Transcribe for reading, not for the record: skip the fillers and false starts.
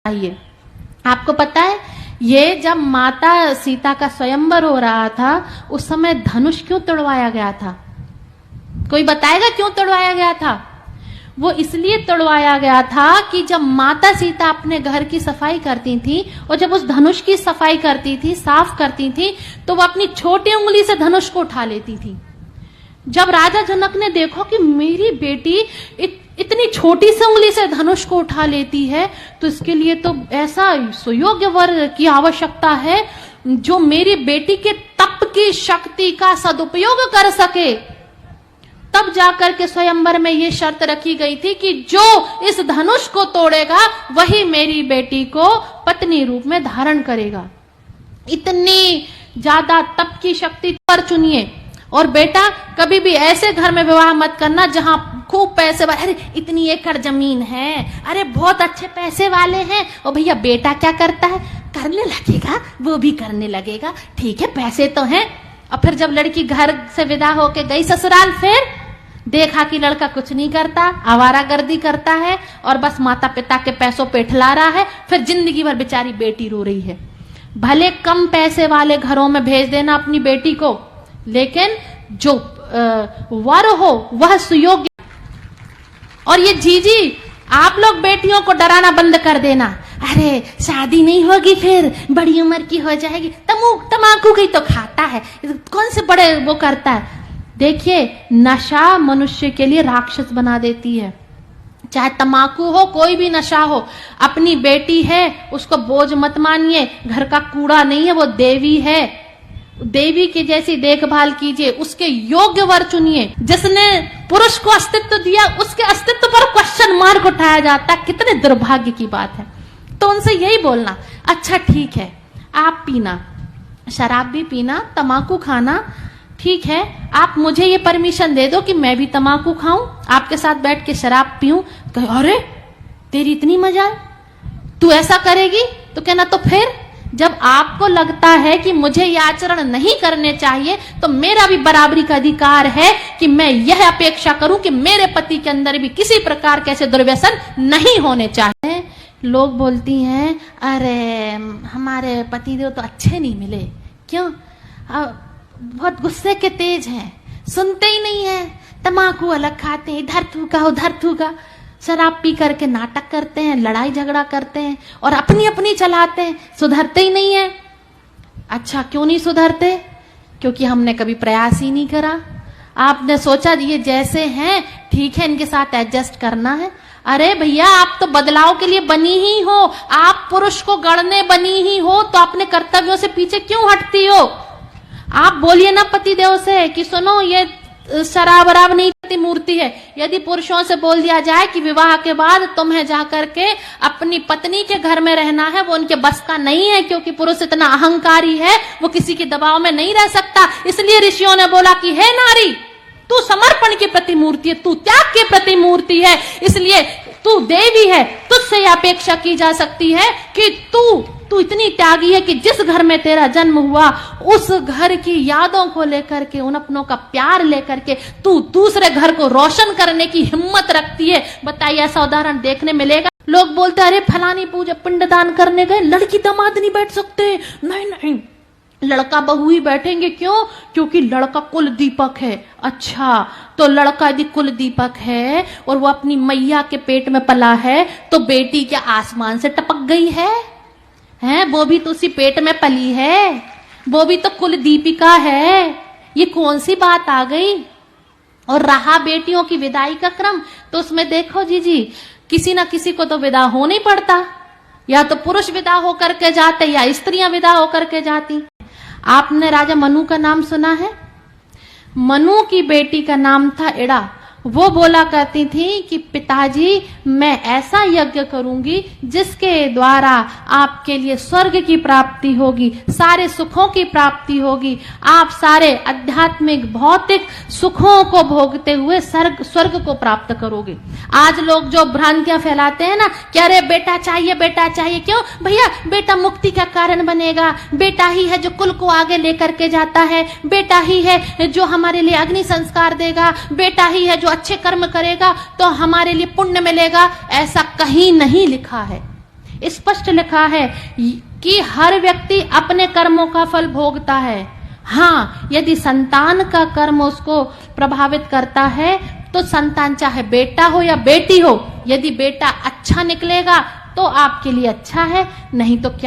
चाहिए। आपको पता है ये जब माता सीता का स्वयंवर हो रहा था उस समय धनुष क्यों तोड़वाया गया था? कोई बताएगा क्यों तोड़वाया गया था? वो इसलिए तोड़वाया गया था कि जब माता सीता अपने घर की सफाई करती थी और जब उस धनुष की सफाई करती थी, साफ करती थी, तो वो अपनी छोटी उंगली से धनुष को उठा लेती थी। जब राजा जनक ने देखा कि मेरी बेटी इतनी छोटी सी उंगली से धनुष को उठा लेती है, तो इसके लिए तो ऐसा सुयोग्य वर की आवश्यकता है जो मेरी बेटी के तप की शक्ति का सदुपयोग कर सके। तब जाकर के स्वयंवर में ये शर्त रखी गई थी कि जो इस धनुष को तोड़ेगा वही मेरी बेटी को पत्नी रूप में धारण करेगा। इतनी ज्यादा तप की शक्ति पर चुनिए। और बेटा कभी भी ऐसे घर में विवाह मत करना जहां खूब पैसे, अरे इतनी एकड़ जमीन है, अरे बहुत अच्छे पैसे वाले हैं, और भैया बेटा क्या करता है, करने लगेगा, वो भी करने लगेगा, ठीक है पैसे तो हैं। और फिर जब लड़की घर से विदा होके गई ससुराल, फिर देखा कि लड़का कुछ नहीं करता, आवारागर्दी करता है और बस माता पिता के पैसों पे ठला रहा है। फिर जिंदगी भर बेचारी बेटी रो रही है। भले कम पैसे वाले घरों में भेज देना अपनी बेटी को, लेकिन जो वर हो वह सुयोग्य। और ये जीजी आप लोग बेटियों को डराना बंद कर देना, अरे शादी नहीं होगी फिर बड़ी उम्र की हो जाएगी, तमाकू की तो खाता है, कौन से बड़े वो करता है। देखिए नशा मनुष्य के लिए राक्षस बना देती है, चाहे तमाकू हो, कोई भी नशा हो। अपनी बेटी है उसको बोझ मत मानिए, घर का कूड़ा नहीं है, वो देवी है, देवी की जैसी देखभाल कीजिए, उसके योग्य वर चुनिए। जिसने पुरुष को अस्तित्व दिया उसके अस्तित्व पर क्वेश्चन मार्क उठाया जाता है, कितने दुर्भाग्य की बात है। तो उनसे यही बोलना, अच्छा ठीक है आप पीना, शराब भी पीना, तमाकू खाना, ठीक है आप मुझे ये परमिशन दे दो कि मैं भी तमाकू खाऊं, आपके साथ बैठ के शराब पीऊं। कहे अरे तेरी इतनी मजा, तू ऐसा करेगी? तो कहना तो फिर जब आपको लगता है कि मुझे यह आचरण नहीं करने चाहिए, तो मेरा भी बराबरी का अधिकार है कि मैं यह अपेक्षा करूं कि मेरे पति के अंदर भी किसी प्रकार के ऐसे दुर्व्यसन नहीं होने चाहिए। लोग बोलती हैं अरे हमारे पतिदेव तो अच्छे नहीं मिले, क्यों? बहुत गुस्से के तेज हैं, सुनते ही नहीं है, तमाकू अलग खाते हैं, इधर थूका उधर थूका, शराब पी करके नाटक करते हैं, लड़ाई झगड़ा करते हैं और अपनी अपनी चलाते हैं, सुधरते ही नहीं है। अच्छा क्यों नहीं सुधरते? क्योंकि हमने कभी प्रयास ही नहीं करा। आपने सोचा ये जैसे हैं ठीक है, इनके साथ एडजस्ट करना है। अरे भैया आप तो बदलाव के लिए बनी ही हो, आप पुरुष को गढ़ने बनी ही हो, तो अपने कर्तव्यों से पीछे क्यों हटती हो? आप बोलिए ना पतिदेव से कि सुनो ये शराब वराब नहीं करती मूर्ति है। यदि पुरुषों से बोल दिया जाए कि विवाह के बाद तुम्हें जाकर के अपनी पत्नी के घर में रहना है, वो उनके बस का नहीं है, क्योंकि पुरुष इतना अहंकारी है, वो किसी के दबाव में नहीं रह सकता। इसलिए ऋषियों ने बोला कि हे नारी, तू समर्पण की प्रतिमूर्ति है, तू त्याग की प्रतिमूर्ति है, इसलिए तू देवी है, तुझसे यह अपेक्षा की जा सकती है कि तू इतनी त्यागी है कि जिस घर में तेरा जन्म हुआ उस घर की यादों को लेकर के, उन अपनों का प्यार लेकर के तू दूसरे घर को रोशन करने की हिम्मत रखती है। बताइए ऐसा उदाहरण देखने मिलेगा? लोग बोलते अरे फलानी पूजा पिंडदान करने गए, लड़की दामाद नहीं बैठ सकते, नहीं नहीं लड़का बहू ही बैठेंगे। क्यों? क्योंकि लड़का कुल दीपक है। अच्छा तो लड़का यदि कुल दीपक है और वो अपनी मैया के पेट में पला है, तो बेटी क्या आसमान से टपक गई है? वो भी तो उसी पेट में पली है, वो भी तो कुल दीपिका है। ये कौन सी बात आ गई? और रहा बेटियों की विदाई का क्रम, तो उसमें देखो जी किसी ना किसी को तो विदा होना ही पड़ता, या तो पुरुष विदा होकर के जाते या स्त्रियां विदा होकर के जाती। आपने राजा मनु का नाम सुना है? मनु की बेटी का नाम था इड़ा। वो बोला करती थी कि पिताजी मैं ऐसा यज्ञ करूंगी जिसके द्वारा आपके लिए स्वर्ग की प्राप्ति होगी, सारे सुखों की प्राप्ति होगी, आप सारे आध्यात्मिक भौतिक सुखों को भोगते हुए स्वर्ग को प्राप्त करोगे। आज लोग जो भ्रांतियां फैलाते हैं ना कि अरे बेटा चाहिए बेटा चाहिए, क्यों भैया? बेटा मुक्ति का कारण बनेगा, बेटा ही है जो कुल को आगे लेकर के जाता है, बेटा ही है जो हमारे लिए अग्नि संस्कार देगा, बेटा ही है जो अच्छे कर्म करेगा तो हमारे लिए पुण्य मिलेगा। ऐसा कहीं नहीं लिखा है। स्पष्ट लिखा है कि हर व्यक्ति अपने कर्मों का फल भोगता है। हाँ, यदि संतान का कर्म उसको प्रभावित करता है तो संतान चाहे बेटा हो या बेटी हो, यदि बेटा अच्छा निकलेगा तो आपके लिए अच्छा है, नहीं तो क्या